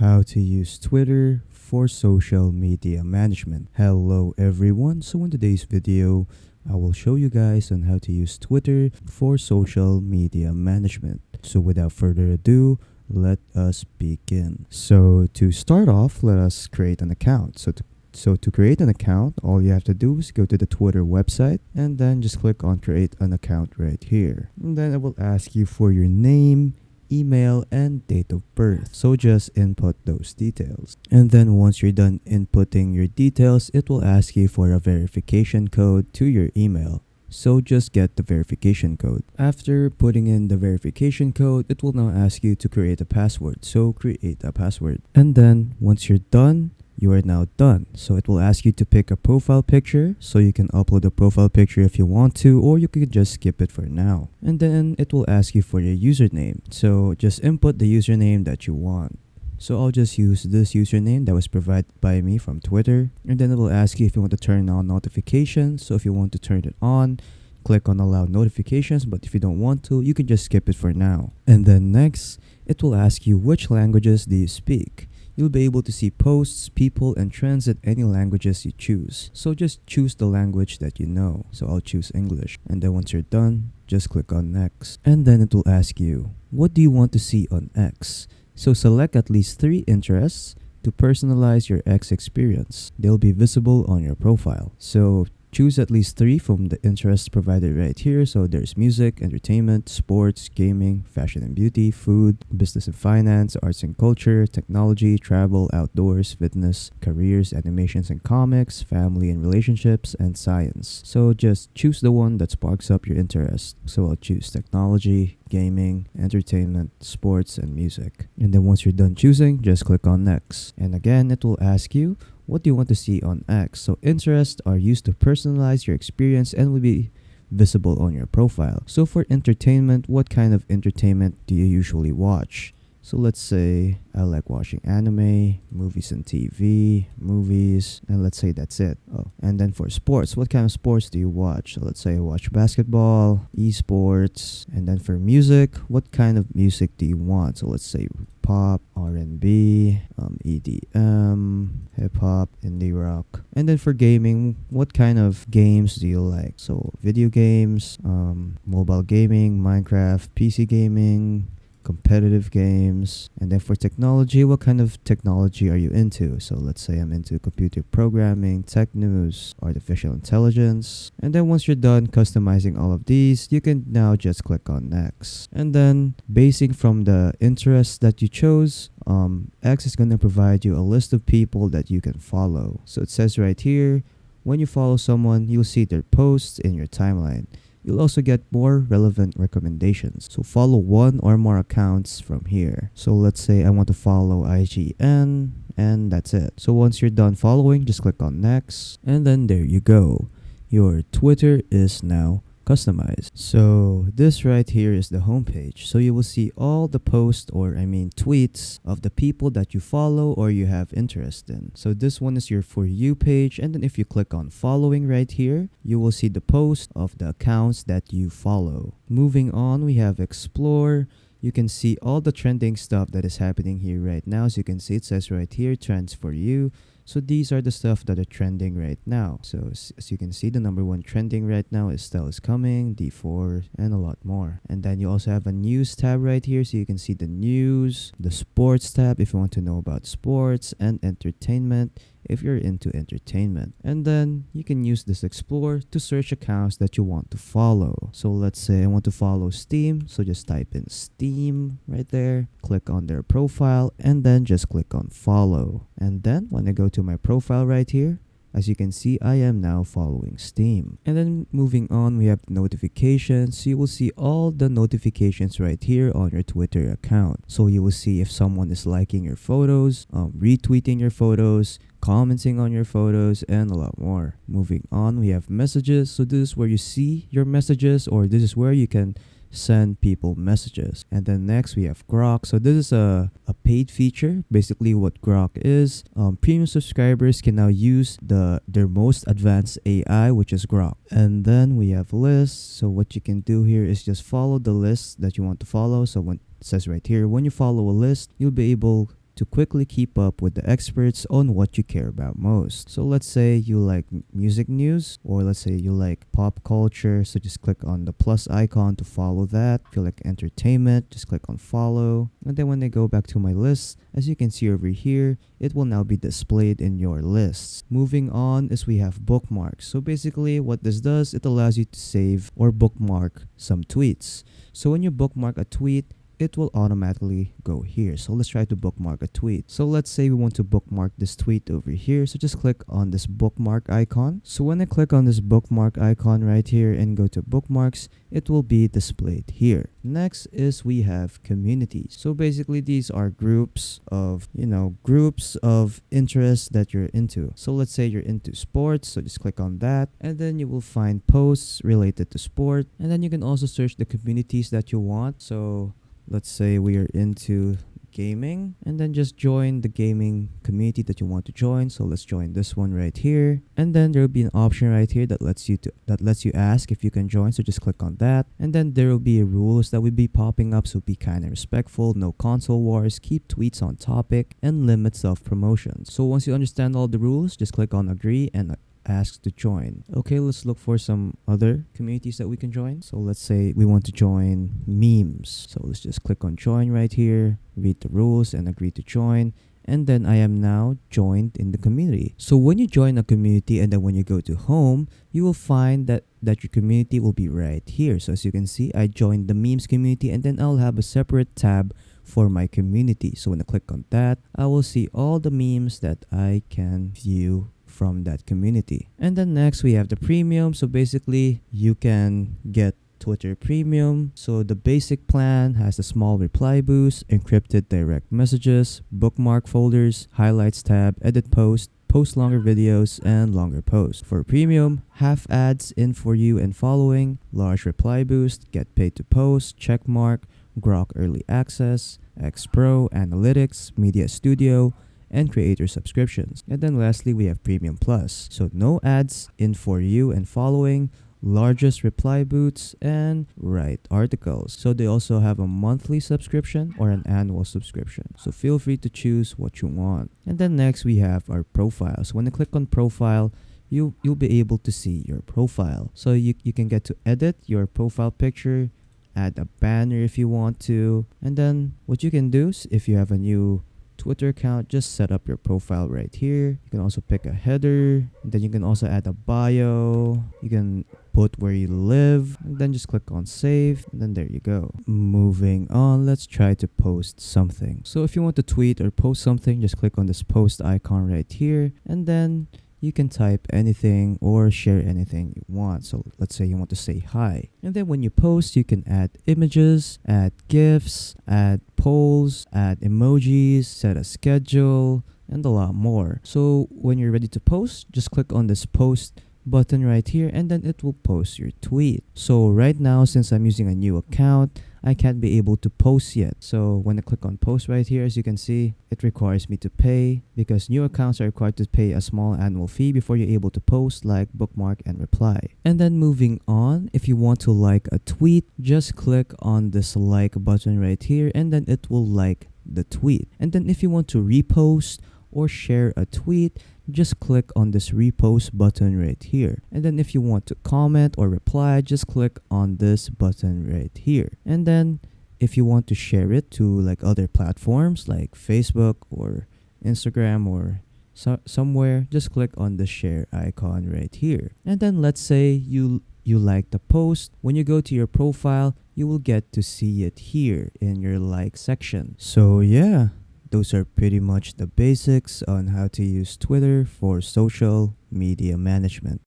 How to use Twitter for social media management. Hello everyone. So in today's video, I will show you guys on how to use Twitter for social media management. So without further ado, let us begin. So to start off, let us create an account. So to create an account, all you have to do is go to the Twitter website and then just click on create an account right here. And then it will ask you for your name, email, and date of birth. So just input those details. And then once you're done inputting your details, it will ask you for a verification code to your email. So just get the verification code. After putting in the verification code, it will now ask you to create a password. So create a password. And then once you're done, you are now done. So it will ask you to pick a profile picture, so you can upload a profile picture if you want to, or you could just skip it for now. And then it will ask you for your username. So just input the username that you want. So I'll just use this username that was provided by me from Twitter. And then it will ask you if you want to turn on notifications. So if you want to turn it on, click on allow notifications, but if you don't want to, you can just skip it for now. And then next, it will ask you which languages do you speak. You'll be able to see posts, people, and trends in any languages you choose. So just choose the language that you know. So I'll choose English. And then once you're done, just click on next. And then it will ask you, what do you want to see on X? So select at least 3 interests to personalize your X experience. They'll be visible on your profile. So choose at least 3 from the interests provided right here. So there's music, entertainment, sports, gaming, fashion and beauty, food, business and finance, arts and culture, technology, travel, outdoors, fitness, careers, animations and comics, family and relationships, and science. So just choose the one that sparks up your interest. So I'll choose technology, gaming, entertainment, sports, and music. And then once you're done choosing, just click on next. And again, it will ask you, what do you want to see on X? So interests are used to personalize your experience and will be visible on your profile. So for entertainment, what kind of entertainment do you usually watch? So let's say I like watching anime, movies and TV, movies, and let's say that's it. Oh, and then for sports, what kind of sports do you watch? So let's say I watch basketball, esports, and then for music, what kind of music do you want? So let's say pop, R&B, EDM, hip-hop, indie rock. And then for gaming, what kind of games do you like? So video games, mobile gaming, Minecraft, PC gaming, competitive games. And then for technology, what kind of technology are you into? So let's say I'm into computer programming, tech news, artificial intelligence. And then once you're done customizing all of these, you can now just click on next. And then basing from the interests that you chose, X is going to provide you a list of people that you can follow. So it says right here, when you follow someone, you'll see their posts in your timeline. You'll also get more relevant recommendations. So follow one or more accounts from here. So let's say I want to follow IGN, and that's it. So once you're done following, just click on next. And then there you go. Your Twitter is now customized. So this right here is the homepage. So you will see all the posts tweets of the people that you follow or you have interest in. So this one is your For You page. And then if you click on following right here, you will see the post of the accounts that you follow. Moving on, we have explore. You can see all the trending stuff that is happening here right now. As you can see, it says right here, trends for you. So these are the stuff that are trending right now. So as you can see, the number 1 trending right now is Style is Coming, D4, and a lot more. And then you also have a news tab right here. So you can see the news, the sports tab if you want to know about sports, and entertainment if you're into entertainment. And then you can use this explore to search accounts that you want to follow. So let's say I want to follow Steam. So just type in Steam right there, click on their profile, and then just click on follow. And then when I go to my profile right here, as you can see, I am now following Steam. And then moving on, we have notifications. So you will see all the notifications right here on your Twitter account. So you will see if someone is liking your photos, retweeting your photos, commenting on your photos, and a lot more. Moving on, we have messages. So this is where you see your messages, or this is where you can send people messages. And then next we have Grok. So this is a paid feature. Basically what Grok is, premium subscribers can now use their most advanced AI, which is Grok. And then we have lists. So what you can do here is just follow the list that you want to follow. So when it says right here, when you follow a list, you'll be able to quickly keep up with the experts on what you care about most. So let's say you like music news, or let's say you like pop culture, so just click on the plus icon to follow that. If you like entertainment, just click on follow. And then when I go back to my list, as you can see over here, it will now be displayed in your lists. Moving on is we have bookmarks. So basically what this does, it allows you to save or bookmark some tweets. So when you bookmark a tweet, it will automatically go here. So let's try to bookmark a tweet. So let's say we want to bookmark this tweet over here. So just click on this bookmark icon. So when I click on this bookmark icon right here and go to bookmarks, it will be displayed here. Next is we have communities. So basically these are groups of, groups of interests that you're into. So let's say you're into sports. So just click on that and then you will find posts related to sport. And then you can also search the communities that you want. So let's say we are into gaming, and then just join the gaming community that you want to join. So let's join this one right here, and then there will be an option right here that lets you ask if you can join. So just click on that, and then there will be rules that will be popping up. So be kind and respectful, no console wars, keep tweets on topic, and limit self-promotion. So once you understand all the rules, just click on agree and asked to join. Okay, let's look for some other communities that we can join. So let's say we want to join memes. So let's just click on join right here, read the rules and agree to join. And then I am now joined in the community. So when you join a community and then when you go to home, you will find that your community will be right here. So as you can see, I joined the memes community and then I'll have a separate tab for my community. So when I click on that, I will see all the memes that I can view from that community. And then next we have the premium. So basically you can get Twitter Premium. So the basic plan has a small reply boost, encrypted direct messages, bookmark folders, highlights tab, edit post longer videos, and longer posts. For premium, half ads in for you and following, large reply boost, get paid to post, checkmark, Grok early access, X Pro, analytics, media studio, and creator subscriptions. And then lastly, we have Premium Plus. So no ads in for you and following, largest reply boosts, and write articles. So they also have a monthly subscription or an annual subscription. So feel free to choose what you want. And then next we have our profile. So when you click on profile, you'll be able to see your profile. So you can get to edit your profile picture, add a banner if you want to. And then what you can do is if you have a new Twitter account, just set up your profile right here. You can also pick a header, and then you can also add a bio. You can put where you live, and then just click on save, and then there you go. Moving on, let's try to post something. So if you want to tweet or post something, just click on this post icon right here, and then you can type anything or share anything you want. So let's say you want to say hi. And then when you post, you can add images, add GIFs, add polls, add emojis, set a schedule, and a lot more. So when you're ready to post, just click on this post button right here and then it will post your tweet. So right now, since I'm using a new account, I can't be able to post yet. So when I click on post right here, as you can see, it requires me to pay because new accounts are required to pay a small annual fee before you're able to post, like, bookmark, and reply. And then moving on, if you want to like a tweet, just click on this like button right here and then it will like the tweet. And then if you want to repost or share a tweet, just click on this repost button right here. And then if you want to comment or reply, just click on this button right here. And then if you want to share it to like other platforms like Facebook or Instagram or somewhere, just click on the share icon right here. And then let's say you like the post. When you go to your profile, you will get to see it here in your like section. So yeah, those are pretty much the basics on how to use Twitter for social media management.